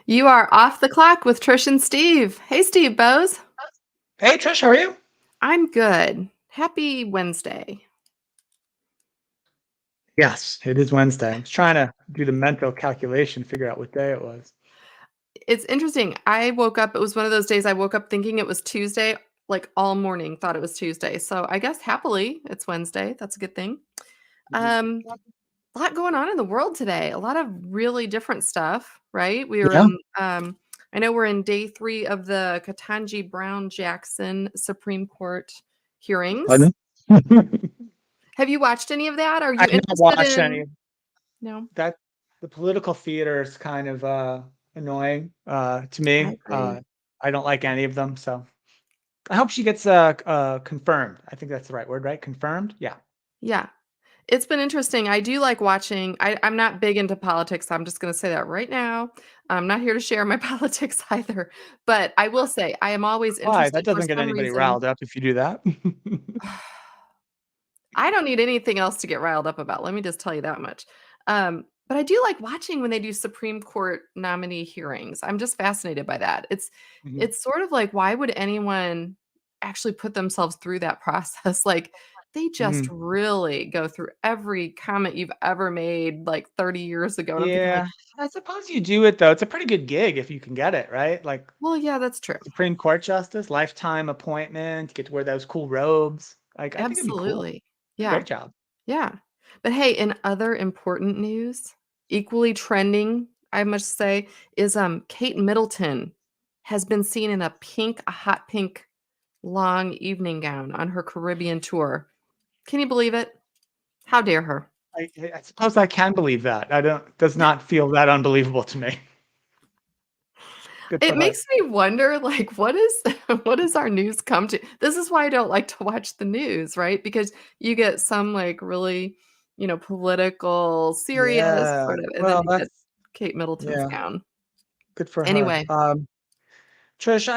You are off the clock with Trish and Steve. Hey, Steve Bose. Hey Trish, how are you? I'm good. Happy Wednesday. Yes, it is Wednesday. I was trying to do the mental calculation, figure out what day it was. It's interesting. I woke up, it was one of those days I woke up thinking it was Tuesday, like all morning, thought it was Tuesday. So I guess happily it's Wednesday. That's a good thing. Mhm. A lot going on in the world today. A lot of really different stuff, right? We were Yeah, in, I know we're in day 3 of the Ketanji Brown Jackson Supreme Court I hearings. know. Have you watched any of that? Are you I've not interested watched any in? of No, that. The political theater is kind of annoying to I me. agree. I don't like any of them, so I hope she gets confirmed. I think that's the right word, right? Confirmed? Yeah. Yeah. It's been interesting. I do like watching. I'm not big into politics. I'm just going to say that right now. I'm not here to share my politics either. But I will say I am always Why? That interested for doesn't get some anybody reason. riled up if you do that. I don't need anything else to get riled up about. Let me just tell you that much. But I do like watching when they do Supreme Court nominee hearings. I'm just fascinated by that. It's Mhm. it's sort of like why would anyone actually put themselves through that process? Like they just Mhm. really go through every comment you've ever made like 30 years ago. And I'm thinking like, Yeah, I suppose you do it though. It's a pretty good gig if you can get it, right? Like well, yeah, that's true. Supreme Court justice, lifetime appointment, you get to wear those cool robes. Like, I think it'd be cool. Absolutely. Great Yeah. job. Yeah. But hey, in other important news, equally trending, I must say, is Kate Middleton has been seen in a hot pink long evening gown on her Caribbean tour. Can you believe it? How dare her? I suppose I can believe that. I don't does not feel that unbelievable to me. Good It for her. makes me wonder, like, what is what does our news come to? This is why I don't like to watch the news, right? Because you get some like really, political, serious Yeah. sort of, and then Well, you get that's Kate Middleton's yeah, gown. good for her. Anyway, Trish,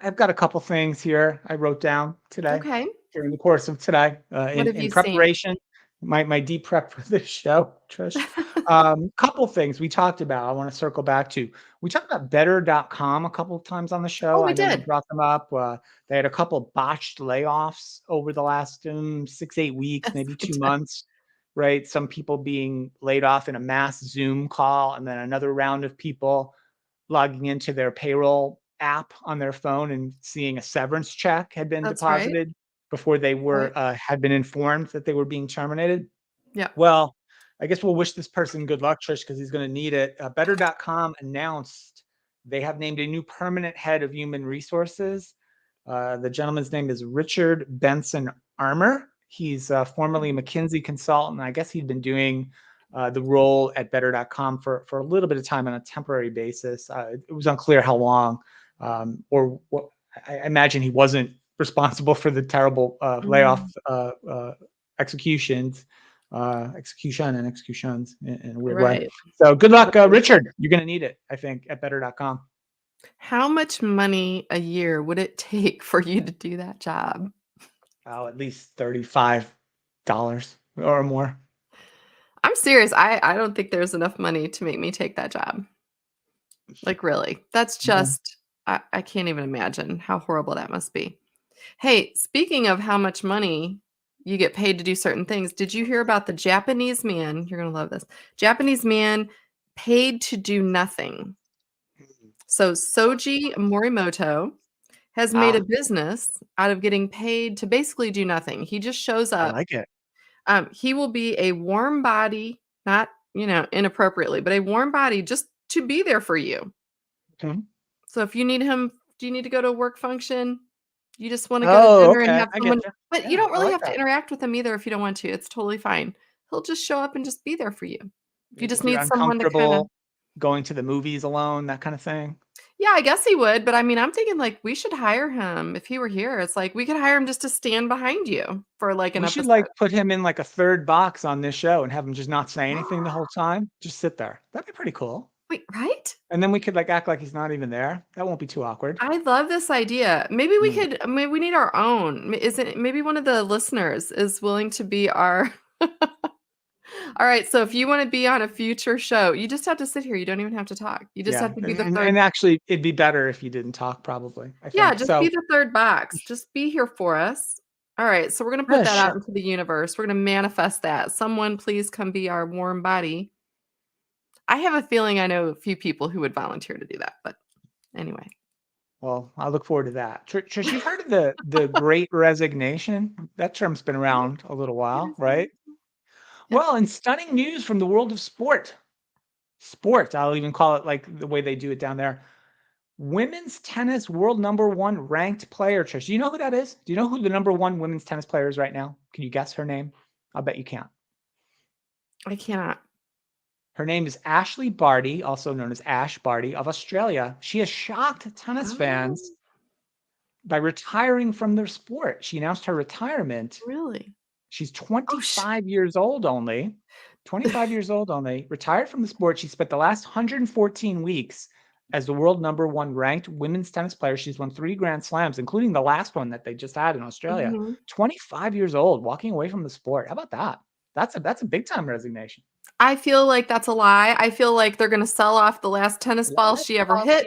I've got a couple things here I wrote down today okay. during the course of today What have in you seen? preparation. My deep prep for this show, Trish. Couple things we talked about. I want to circle back to. We talked about Better.com a couple of times on the Oh, show. we I know you did. brought them up. They had a couple botched layoffs over the last 6, 8 weeks, Yes, maybe we 2 months. Right, some people being laid off in a mass Zoom call, and then another round of people logging into their payroll app on their phone and seeing a severance check had been That's right. deposited before they Right. were had been informed that they were being terminated. Yeah. Well, I guess we'll wish this person good luck, Trish, because he's going to need it. Better.com announced they have named a new permanent head of human resources. The gentleman's name is Richard Benson Armour. He's formerly a Mhm. McKinsey consultant. I guess he'd been doing the role at Better.com for a little bit of time on a temporary basis. It was unclear how long, or what. I imagine he wasn't responsible for the terrible layoff Mm, executions, execution and executions in a weird way. right. So good luck, Right. Richard. You're going to need it, I think, at Better.com. How much money a year would it take for you to do that job? Oh, at least $35 or more. I'm serious. I don't think there's enough money to make me take that job. Like, really. That's Yeah. just I can't even imagine how horrible that must be. Hey, speaking of how much money you get paid to do certain things, did you hear about the Japanese man? You're gonna love this. Japanese man paid to do nothing. So Soji Morimoto has made a Ah, business out of getting paid to basically do nothing. He just shows I up. like it. He will be a warm body, not, inappropriately, but a warm body just to be there for you. Okay. So if you need him, do you need to go to a work function? You just wanna go to Oh, dinner and okay. have I get someone, you. but you Yeah, don't I really like have to that. interact with him either if you don't want to. It's totally fine. He'll just show up and just be there for you. If you just If you're need someone to kinda. uncomfortable going to the movies alone, that kind of thing. Yeah, I guess he would, but I mean, I'm thinking, like, we should hire him if he were here. It's like, we could hire him just to stand behind you for, like, an We should episode. like put him in like a third box on this show and have him just not say anything the whole time. Just sit there. That'd be pretty cool. Wait, right? And then we could like act like he's not even there. That won't be too awkward. I love this idea. Maybe we Mm. could maybe we need our own. Isn't maybe one of the listeners is willing to be our All right, so if you wanna be on a future show, you just have to sit here, you don't even have to talk. You just Yeah, have to be and, the and 3rd. and actually, it'd be better if you didn't talk. Probably, I Yeah, think just be so. the 3rd box. Just be here for us. All right, so we're gonna put that Trish, out into the universe. We're gonna manifest that. Someone please come be our warm body. I have a feeling I know a few people who would volunteer to do that, but anyway. well, I look forward to that. Trish, you've heard of the Great Resignation? That term's been What? around a little What while, is that? right? Yeah. Well, in stunning news from the world of sport, I'll even call it like the way they do it down there. Women's tennis world #1 ranked player, Trish. Do you know who that is? Do you know who the #1 women's tennis player is right now? Can you guess her name? I'll bet you can't. I cannot. Her name is Ashley Barty, also known as Ash Barty of Australia. She has shocked tennis Oh, fans by retiring from their sport. She announced her retirement. really? She's Oh, 25 years old only. 25 years old only, retired from the sport. She spent the last 114 weeks as the world #1 ranked women's tennis player. She's won 3 Grand Slams, including the last one that they just had in Australia. Mhm. 25 years old, walking away from the sport. How about that? That's a big time resignation. I feel like that's a lie. I feel like they're gonna sell off the last tennis ball she ever hit,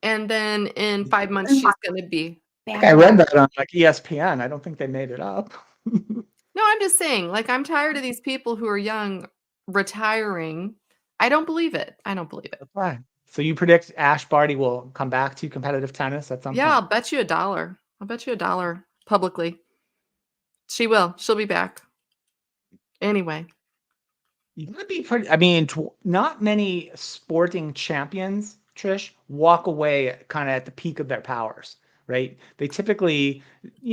and then in 5 months, she's gonna be I think back I at read it. that on like ESPN. I don't think they made it up. No, I'm just saying, like, I'm tired of these people who are young retiring. I don't believe it. I don't believe it. That's why. So you predict Ash Barty will come back to competitive tennis at some Yeah, point? I'll bet you a dollar. I'll bet you a dollar publicly. She will. She'll be back. Anyway. You gotta be pretty. I mean, not many sporting champions, Trish, walk away kind of at the peak of their powers, right? They typically,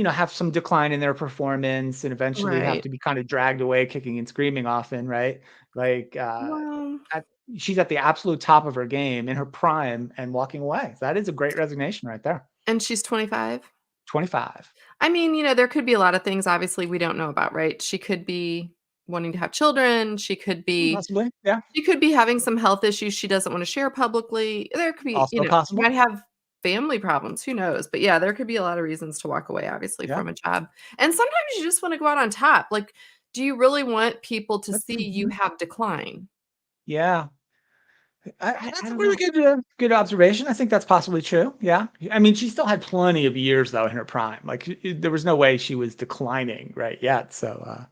have some decline in their performance and eventually have Right. to be kind of dragged away, kicking and screaming often, right? Like, Well, at, she's at the absolute top of her game in her prime and walking away. That is a great resignation right there. and she's 25? 25. I mean, there could be a lot of things obviously we don't know about, right? She could be wanting to have children, Possibly. Yeah. she could be having some health issues she doesn't wanna share publicly. There could be, Also she possible. might have family problems, who knows? But yeah, there could be a lot of reasons to walk away obviously Yeah. from a job. And sometimes you just wanna go out on top. Like, do you really want people to see you Mhm. have decline? Yeah. I That's a don't really know. good observation. I think that's possibly true. Yeah. I mean, she still had plenty of years though in her prime. Like there was no way she was declining right yet. So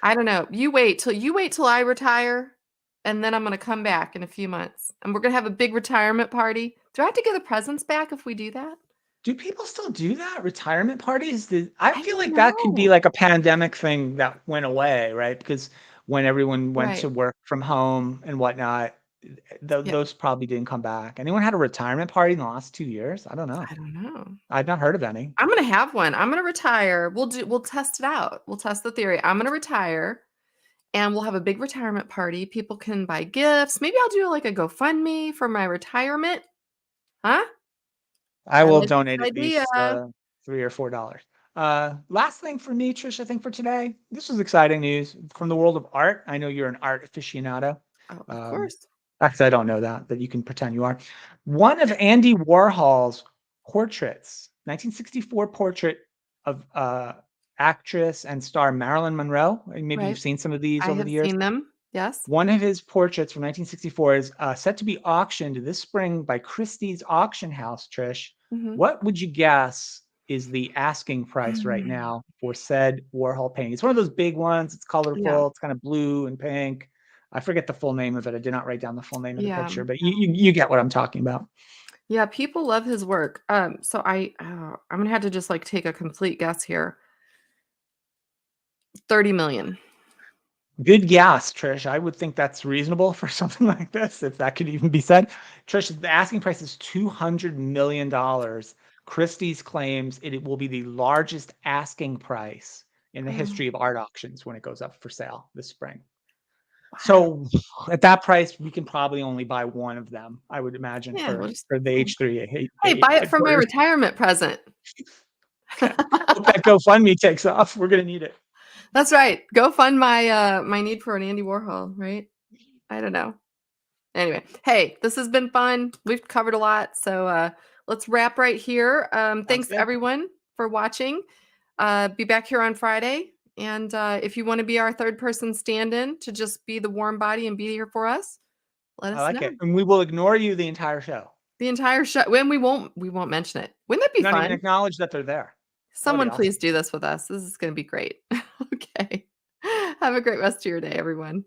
I don't know. You wait till I retire, and then I'm gonna come back in a few months, and we're gonna have a big retirement party. Do I have to give the presents back if we do that? do people still do that? Retirement parties? I I feel don't like that could be know. like a pandemic thing that went away, right? Because when everyone went to Right. work from home and whatnot, Yeah. those probably didn't come back. Anyone had a retirement party in the last 2 years? I don't know. I don't know. I've not heard of any. I'm gonna have one. I'm gonna retire. We'll test it out. We'll test the theory. I'm gonna retire, and we'll have a big retirement party. People can buy gifts. Maybe I'll do, like, a GoFundMe for my retirement. Huh? I I will like this donate at idea. least 3 or 4 dollars. Last thing for me, Trish, I think for today, this was exciting news from the world of art. I know you're an art aficionado. Oh, of Um, course. Actually, I don't know that, but you can pretend you are. One of Andy Warhol's portraits, 1964 portrait of actress and star Marilyn Monroe. Maybe you've Right. seen some of these I over have the years. seen them. Yes. One of his portraits from 1964 is set to be auctioned this spring by Christie's auction house, Trish. Mhm. What would you guess is the asking price right Mm. now for said Warhol painting? It's one of those big ones. It's Yeah. colorful. It's kind of blue and pink. I forget the full name of it. I did not write down the full name of the Yeah. picture, but you get what I'm talking about. Yeah, people love his work. So I'm gonna have to just, like, take a complete guess here. 30,000,000. Good guess, Trish. I would think that's reasonable for something like this, if that could even be said. Trish, the asking price is $200 million. Christie's claims it will be the largest asking price in the Oh, history of art auctions when it goes up for sale this spring. wow. So at that price, we can probably only buy one of them, I would imagine, Yeah, we'll for the oh, H3 hey, buy it for my headquarters. retirement present. Okay. Hope that GoFundMe takes off. We're gonna need it. That's right. Go fund my need for an Andy Warhol, right? I don't know. Anyway, hey, this has been fun. We've covered a lot, so, let's wrap right here. Sounds Thanks good. everyone for watching. Be back here on Friday. And if you want to be our third person stand-in to just be the warm body and be here for us, let I us like know. it. And we will ignore you the entire show. The entire show, when we won't mention it. Wouldn't that be Not even fun? acknowledge that they're there. That would be Someone awesome. please do this with us. This is going to be great. Okay. Have a great rest of your day, everyone.